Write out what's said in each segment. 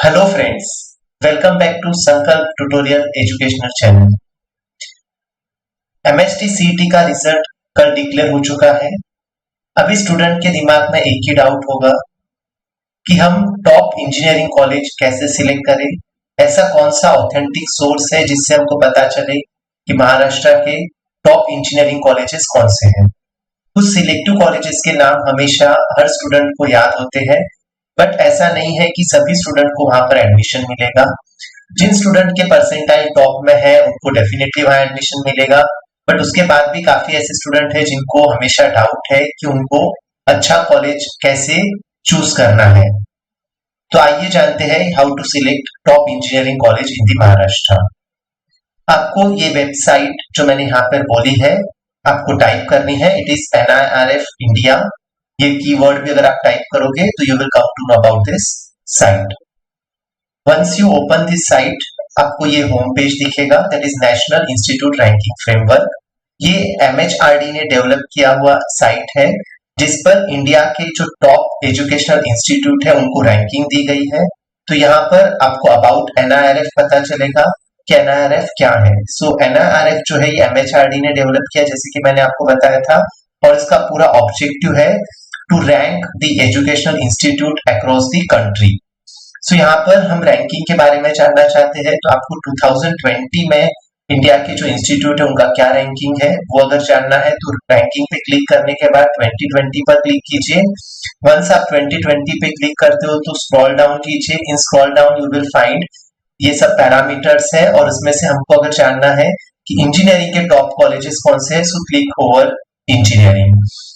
Hello friends, welcome back to Sankalp tutorial educational channel. MST CET का result कल declare हो चुका है। अभी स्टूडेंट के दिमाग में एक ही डाउट होगा कि हम टॉप इंजीनियरिंग कॉलेज कैसे सिलेक्ट करें। ऐसा कौन सा ऑथेंटिक सोर्स है जिससे हमको पता चले कि महाराष्ट्र के टॉप इंजीनियरिंग कॉलेजेस कौन से हैं। कुछ सिलेक्टिव कॉलेजेस के नाम हमेशा हर स्टूडेंट को याद होते हैं, बट ऐसा नहीं है कि सभी स्टूडेंट को वहां पर एडमिशन मिलेगा। जिन स्टूडेंट के परसेंटाइल टॉप में है उनको डेफिनेटली वहां एडमिशन मिलेगा, बट उसके बाद भी काफी ऐसे स्टूडेंट है जिनको हमेशा डाउट है कि उनको अच्छा कॉलेज कैसे चूज करना है। तो आइए जानते हैं how to select top engineering college in the Maharashtra. आपको ये वेबसाइट जो मैंने यहाँ पर बोली है आपको टाइप करनी है। It is NIRF India. ये कीवर्ड भी अगर आप टाइप करोगे तो you will come to know about this site. Once you open this site आपको ये होम पेज दिखेगा, that is national institute ranking framework. ये MHRD ने डेवलप किया हुआ साइट है जिस पर इंडिया के जो टॉप एजुकेशनल इंस्टीट्यूट है उनको रैंकिंग दी गई है। तो यहाँ पर आपको अबाउट NIRF पता चलेगा कि NIRF क्या है। सो NIRF जो है ये MHRD ने डेवलप किया, जैसे कि मैंने आपको बताया था, और इसका पूरा ऑब्जेक्टिव है to rank the educational institute across the country. So यहाँ पर हम रैंकिंग के बारे में जानना चाहते हैं, तो आपको 2020 में इंडिया के जो इंस्टीट्यूट है उनका क्या रैंकिंग है वो अगर जानना है तो रैंकिंग पे क्लिक करने के बाद 2020 पर क्लिक कीजिए। वंस आप 2020 पे क्लिक करते हो तो स्क्रॉल डाउन कीजिए। In scroll down you will find ये सब पैरामीटर्स है और उसमें से हमको अगर जानना है कि इंजीनियरिंग के टॉप कॉलेजेस कौन से हैं, सो क्लिक ओवर इंजीनियरिंग।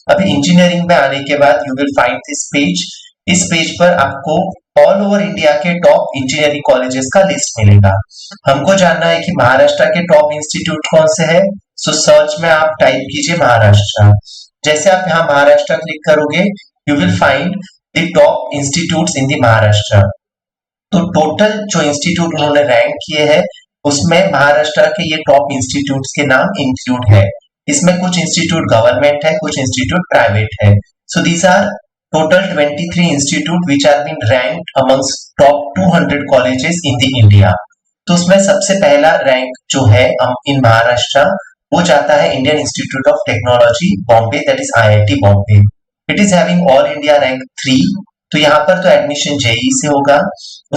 अभी इंजीनियरिंग में आने के बाद you will find this page. इस पेज पर आपको ऑल ओवर इंडिया के टॉप इंजीनियरिंग कॉलेजेस का लिस्ट मिलेगा। हमको जानना है कि महाराष्ट्र के टॉप इंस्टीट्यूट कौन से है, सो सर्च में आप टाइप कीजिए महाराष्ट्र। जैसे आप यहाँ महाराष्ट्र क्लिक करोगे you will find the top institutes in the Maharashtra. तो टोटल जो इंस्टीट्यूट उन्होंने रैंक किए हैं उसमें महाराष्ट्र के ये टॉप इंस्टीट्यूट्स के नाम इंक्लूड है। इसमें कुछ इंस्टीट्यूट गवर्नमेंट है, कुछ इंस्टीट्यूट प्राइवेट है। So these are total 23 institute which are been ranked amongst top 200 colleges in the India। तो उसमें सबसे पहला रैंक जो है इन महाराष्ट्र वो जाता है Indian institute of technology Bombay, that is IIT Bombay. It is having all India rank 3। तो यहाँ पर तो एडमिशन JEE से होगा।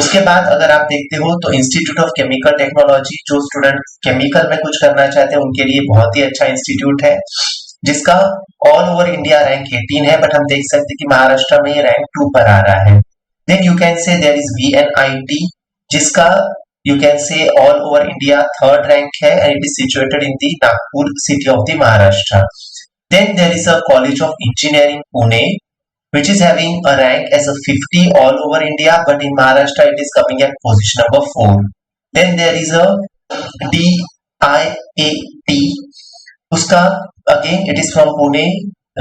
उसके बाद अगर आप देखते हो तो इंस्टीट्यूट ऑफ केमिकल टेक्नोलॉजी, जो स्टूडेंट केमिकल में कुछ करना चाहते हैं उनके लिए बहुत ही अच्छा इंस्टीट्यूट है जिसका ऑल ओवर इंडिया रैंक 18 है, बट हम देख सकते हैं कि महाराष्ट्र में ये रैंक 2 पर आ रहा है। Then you can say there is VNIT जिसका you can say all over India third rank है and it is situated in the Nagpur city of the Maharashtra. Then there is a college of engineering Pune which is having a rank as a 50 all over India, but in Maharashtra it is coming at position number 4. Then there is a DIAT, उसका again it is from Pune,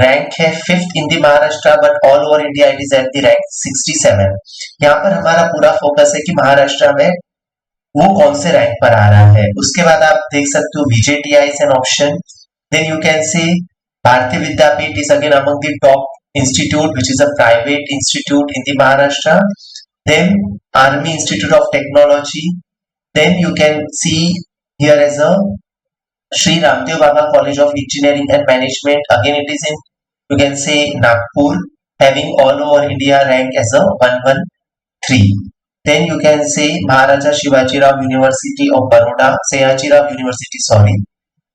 rank है 5th in the Maharashtra but all over India it is at the rank 67। यहाँ पर हमारा पूरा focus है कि महाराष्ट्र में वो कौन से रैंक पर आ रहा है। उसके बाद आप देख सकते हो VJTI is an option. Then you can say Bharati Vidyapeeth is again among the top institute which is a private institute in the Maharashtra. Then army institute of technology. Then you can see here as a Sri Ramdev Baba College of Engineering and Management. Again, it is in, you can say, Nagpur, having all over India rank as a 113. Then you can say Maharaja Shivaji Rao University of Baroda, Sayaji Rao University, sorry,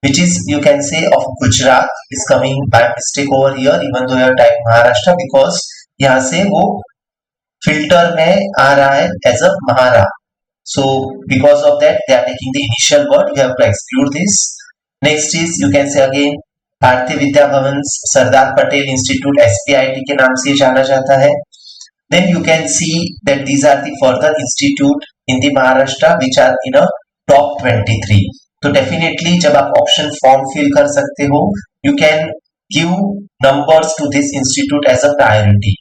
which is, you can say, of Gujarat, is coming by mistake over here, even though you have typed Maharashtra, because यहाँ से वो filter में आ रहा है as a Mahara. So because of that, they are taking the initial word. You have to exclude this. Next is you can say again Bharatiya Vidya Bhavan, Sardar Patel institute SPIT के नाम से जाना जाता है। Then you can see that these are the further institute in the Maharashtra which are in a top 23. तो definitely जब आप option form fill कर सकते हो you can give numbers to this institute as a priority.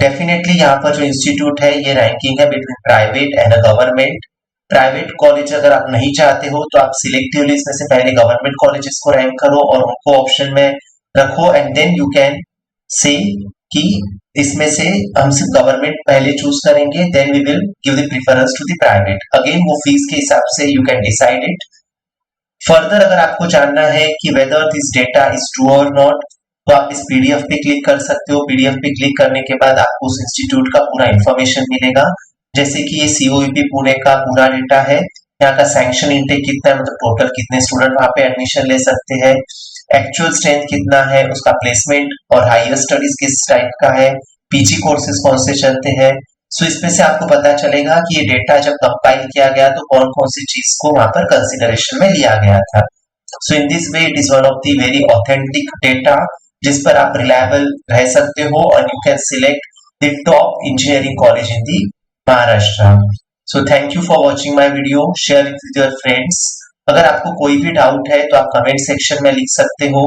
Definitely यहाँ पर जो institute है ये रैंकिंग है between private and government. Private college अगर आप नहीं चाहते हो तो आप सिलेक्टिवली इसमें से पहले गवर्नमेंट कॉलेजेस को रैंक करो और उनको ऑप्शन में रखो एंड देन यू कैन से कि इसमें से हम सिर्फ गवर्नमेंट पहले चूज करेंगे, then we will give the preference to the private. Again वो फीस के हिसाब से you can decide it. Further अगर आपको जानना है कि whether this data is true और नॉट, तो आप इस पीडीएफ पे क्लिक कर सकते हो। पीडीएफ पे क्लिक करने के बाद आपको उस इंस्टीट्यूट का पूरा इंफॉर्मेशन मिलेगा, जैसे कि ये सीओईपी पुणे का पूरा डेटा है, यहाँ का सैंक्शन इनटेक कितना है, मतलब टोटल कितने स्टूडेंट वहां पे एडमिशन ले सकते हैं, एक्चुअल स्ट्रेंथ कितना है, उसका प्लेसमेंट और हायर स्टडीज किस टाइप का है, पीजी कोर्सेज कौन से चलते हैं। सो इसमें से आपको पता चलेगा कि ये डेटा जब कंपाइल किया गया तो कौन कौन सी चीज को वहां पर कंसिडरेशन में लिया गया था। So in this way it is one of the very authentic data जिस पर आप रिलायबल रह सकते हो, और you can select the top engineering college in the Maharashtra. So thank you for watching my video, share it with your friends. अगर आपको कोई भी डाउट है तो आप कमेंट सेक्शन में लिख सकते हो।